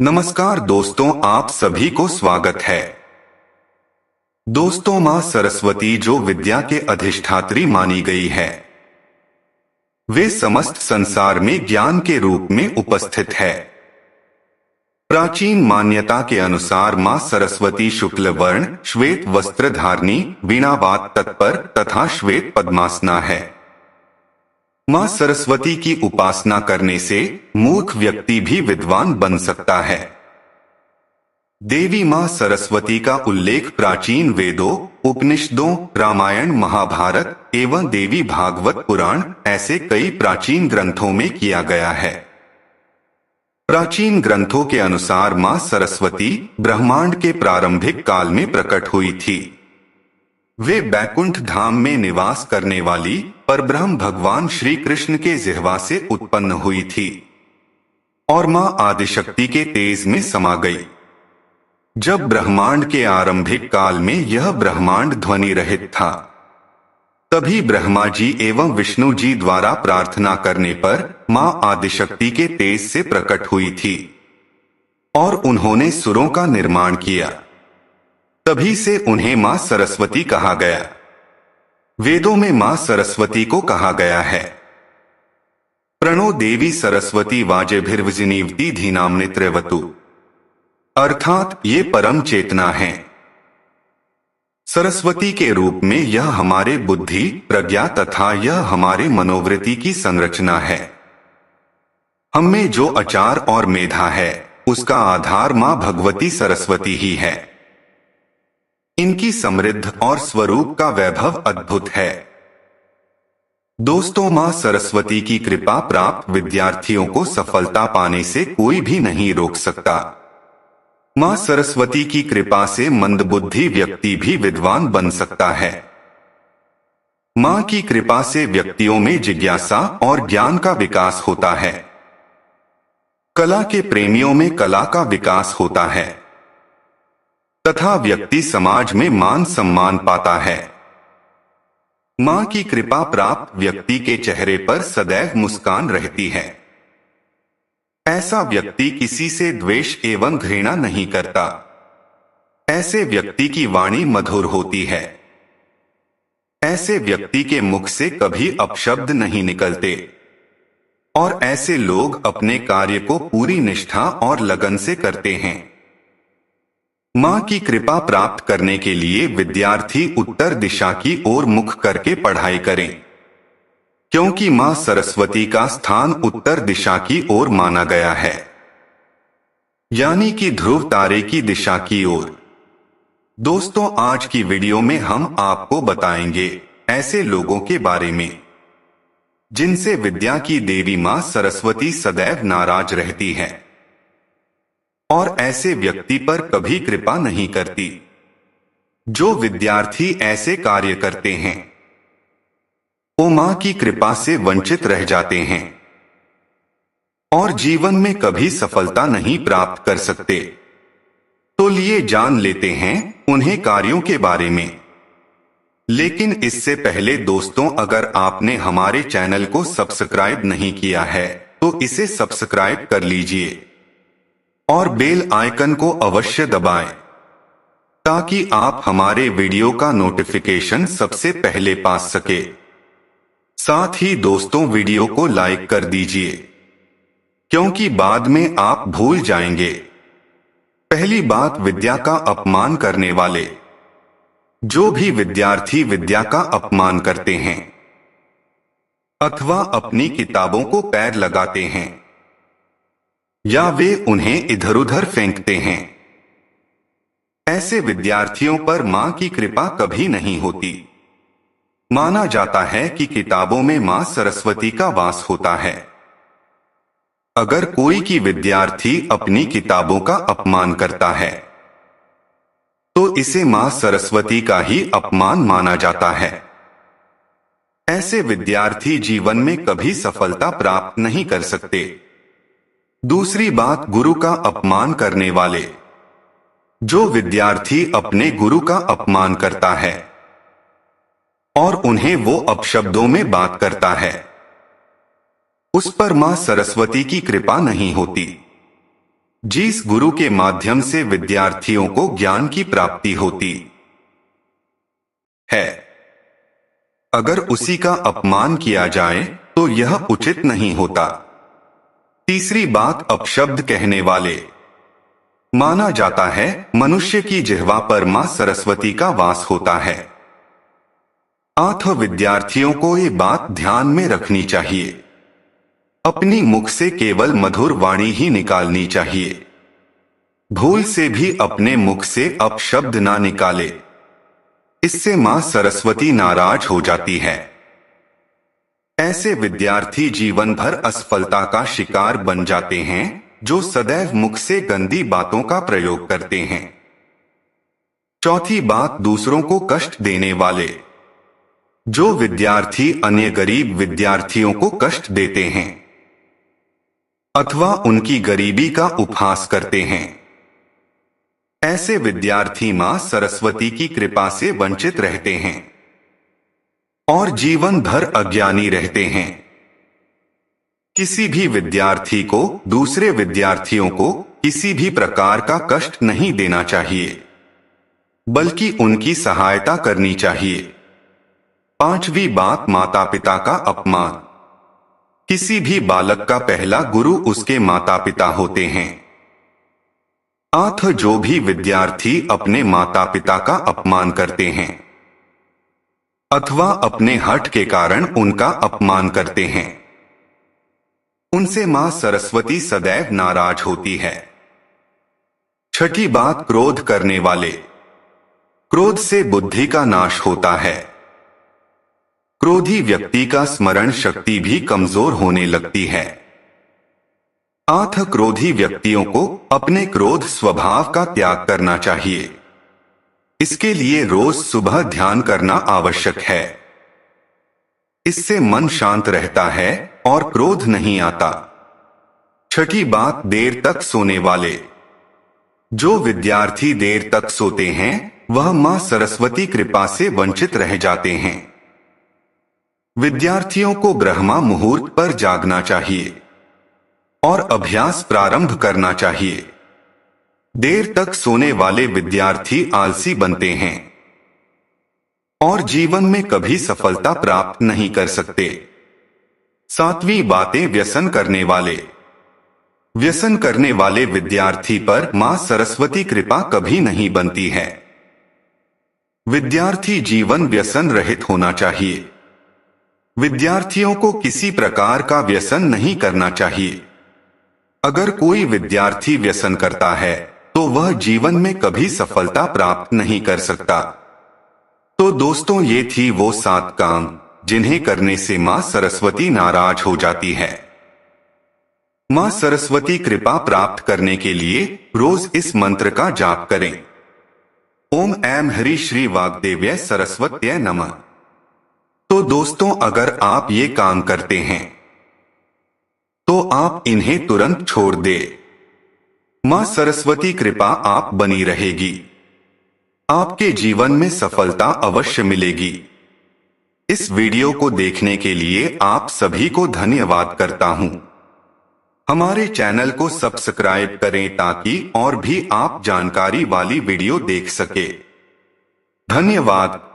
नमस्कार दोस्तों, आप सभी को स्वागत है। दोस्तों, मां सरस्वती जो विद्या के अधिष्ठात्री मानी गई है, वे समस्त संसार में ज्ञान के रूप में उपस्थित है। प्राचीन मान्यता के अनुसार मां सरस्वती शुक्ल वर्ण श्वेत वस्त्र धारणी, वीणावाद तत्पर तथा श्वेत पद्मासना है। मां सरस्वती की उपासना करने से मूर्ख व्यक्ति भी विद्वान बन सकता है। देवी मां सरस्वती का उल्लेख प्राचीन वेदों, उपनिषदों, रामायण, महाभारत एवं देवी भागवत पुराण ऐसे कई प्राचीन ग्रंथों में किया गया है। प्राचीन ग्रंथों के अनुसार मां सरस्वती ब्रह्मांड के प्रारंभिक काल में प्रकट हुई थी। वे बैकुंठ धाम में निवास करने वाली परब्रह्म भगवान श्री कृष्ण के जिह्वा से उत्पन्न हुई थी और मां आदिशक्ति के तेज में समा गई। जब ब्रह्मांड के आरंभिक काल में यह ब्रह्मांड ध्वनि रहित था, तभी ब्रह्मा जी एवं विष्णु जी द्वारा प्रार्थना करने पर मां आदिशक्ति के तेज से प्रकट हुई थी और उन्होंने सुरों का निर्माण किया। तभी से उन्हें मां सरस्वती कहा गया। वेदों में मां सरस्वती को कहा गया है, प्रणो देवी सरस्वती वाजेभिर्वजिनीवती धीनामृत्रवतु, अर्थात ये परम चेतना है। सरस्वती के रूप में यह हमारे बुद्धि, प्रज्ञा तथा यह हमारे मनोवृत्ति की संरचना है। हमें जो आचार और मेधा है, उसका आधार मां भगवती सरस्वती ही है। इनकी समृद्ध और स्वरूप का वैभव अद्भुत है। दोस्तों, मां सरस्वती की कृपा प्राप्त विद्यार्थियों को सफलता पाने से कोई भी नहीं रोक सकता। मां सरस्वती की कृपा से मंदबुद्धि व्यक्ति भी विद्वान बन सकता है। मां की कृपा से व्यक्तियों में जिज्ञासा और ज्ञान का विकास होता है। कला के प्रेमियों में कला का विकास होता है तथा व्यक्ति समाज में मान सम्मान पाता है। मां की कृपा प्राप्त व्यक्ति के चेहरे पर सदैव मुस्कान रहती है। ऐसा व्यक्ति किसी से द्वेष एवं घृणा नहीं करता। ऐसे व्यक्ति की वाणी मधुर होती है। ऐसे व्यक्ति के मुख से कभी अपशब्द नहीं निकलते और ऐसे लोग अपने कार्य को पूरी निष्ठा और लगन से करते हैं। मां की कृपा प्राप्त करने के लिए विद्यार्थी उत्तर दिशा की ओर मुख करके पढ़ाई करें, क्योंकि मां सरस्वती का स्थान उत्तर दिशा की ओर माना गया है, यानी कि ध्रुव तारे की दिशा की ओर। दोस्तों, आज की वीडियो में हम आपको बताएंगे ऐसे लोगों के बारे में जिनसे विद्या की देवी मां सरस्वती सदैव नाराज रहती है और ऐसे व्यक्ति पर कभी कृपा नहीं करती। जो विद्यार्थी ऐसे कार्य करते हैं, वो मां की कृपा से वंचित रह जाते हैं और जीवन में कभी सफलता नहीं प्राप्त कर सकते। तो लिए जान लेते हैं उन्हें कार्यों के बारे में। लेकिन इससे पहले दोस्तों, अगर आपने हमारे चैनल को सब्सक्राइब नहीं किया है तो इसे सब्सक्राइब कर लीजिए और बेल आइकन को अवश्य दबाएं, ताकि आप हमारे वीडियो का नोटिफिकेशन सबसे पहले पा सके। साथ ही दोस्तों, वीडियो को लाइक कर दीजिए, क्योंकि बाद में आप भूल जाएंगे। पहली बात, विद्या का अपमान करने वाले। जो भी विद्यार्थी विद्या का अपमान करते हैं अथवा अपनी किताबों को पैर लगाते हैं या वे उन्हें इधर उधर फेंकते हैं, ऐसे विद्यार्थियों पर मां की कृपा कभी नहीं होती। माना जाता है कि किताबों में मां सरस्वती का वास होता है। अगर कोई की विद्यार्थी अपनी किताबों का अपमान करता है तो इसे मां सरस्वती का ही अपमान माना जाता है। ऐसे विद्यार्थी जीवन में कभी सफलता प्राप्त नहीं कर सकते। दूसरी बात, गुरु का अपमान करने वाले। जो विद्यार्थी अपने गुरु का अपमान करता है और उन्हें वो अपशब्दों में बात करता है, उस पर मां सरस्वती की कृपा नहीं होती। जिस गुरु के माध्यम से विद्यार्थियों को ज्ञान की प्राप्ति होती है, अगर उसी का अपमान किया जाए तो यह उचित नहीं होता। तीसरी बात, अपशब्द कहने वाले। माना जाता है मनुष्य की जिह्वा पर मां सरस्वती का वास होता है। विद्यार्थियों को ये बात ध्यान में रखनी चाहिए। अपनी मुख से केवल मधुर वाणी ही निकालनी चाहिए। भूल से भी अपने मुख से अपशब्द ना निकाले, इससे मां सरस्वती नाराज हो जाती है। ऐसे विद्यार्थी जीवन भर असफलता का शिकार बन जाते हैं, जो सदैव मुख से गंदी बातों का प्रयोग करते हैं। चौथी बात, दूसरों को कष्ट देने वाले। जो विद्यार्थी अन्य गरीब विद्यार्थियों को कष्ट देते हैं अथवा उनकी गरीबी का उपहास करते हैं, ऐसे विद्यार्थी मां सरस्वती की कृपा से वंचित रहते हैं और जीवन भर अज्ञानी रहते हैं। किसी भी विद्यार्थी को दूसरे विद्यार्थियों को किसी भी प्रकार का कष्ट नहीं देना चाहिए, बल्कि उनकी सहायता करनी चाहिए। पांचवी बात, माता पिता का अपमान। किसी भी बालक का पहला गुरु उसके माता पिता होते हैं। जो भी विद्यार्थी अपने माता पिता का अपमान करते हैं अथवा अपने हठ के कारण उनका अपमान करते हैं, उनसे मां सरस्वती सदैव नाराज होती है। छठी बात, क्रोध करने वाले। क्रोध से बुद्धि का नाश होता है। क्रोधी व्यक्ति का स्मरण शक्ति भी कमजोर होने लगती है। क्रोधी व्यक्तियों को अपने क्रोध स्वभाव का त्याग करना चाहिए। इसके लिए रोज सुबह ध्यान करना आवश्यक है। इससे मन शांत रहता है और क्रोध नहीं आता। छठी बात, देर तक सोने वाले। जो विद्यार्थी देर तक सोते हैं वह मां सरस्वती कृपा से वंचित रह जाते हैं। विद्यार्थियों को ब्रह्मा मुहूर्त पर जागना चाहिए और अभ्यास प्रारंभ करना चाहिए। देर तक सोने वाले विद्यार्थी आलसी बनते हैं और जीवन में कभी सफलता प्राप्त नहीं कर सकते। सातवीं बातें, व्यसन करने वाले। व्यसन करने वाले विद्यार्थी पर मां सरस्वती कृपा कभी नहीं बनती है। विद्यार्थी जीवन व्यसन रहित होना चाहिए। विद्यार्थियों को किसी प्रकार का व्यसन नहीं करना चाहिए। अगर कोई विद्यार्थी व्यसन करता है तो वह जीवन में कभी सफलता प्राप्त नहीं कर सकता। तो दोस्तों, ये थी वो 7 काम जिन्हें करने से मां सरस्वती नाराज हो जाती है। मां सरस्वती कृपा प्राप्त करने के लिए रोज इस मंत्र का जाप करें। ओम ऐं ह्रीं श्री वाग्देव्यै सरस्वत्यै नमः। तो दोस्तों, अगर आप ये काम करते हैं तो आप इन्हें तुरंत छोड़ दे। मां सरस्वती कृपा आप बनी रहेगी। आपके जीवन में सफलता अवश्य मिलेगी। इस वीडियो को देखने के लिए आप सभी को धन्यवाद करता हूं। हमारे चैनल को सब्सक्राइब करें ताकि और भी आप जानकारी वाली वीडियो देख सके। धन्यवाद।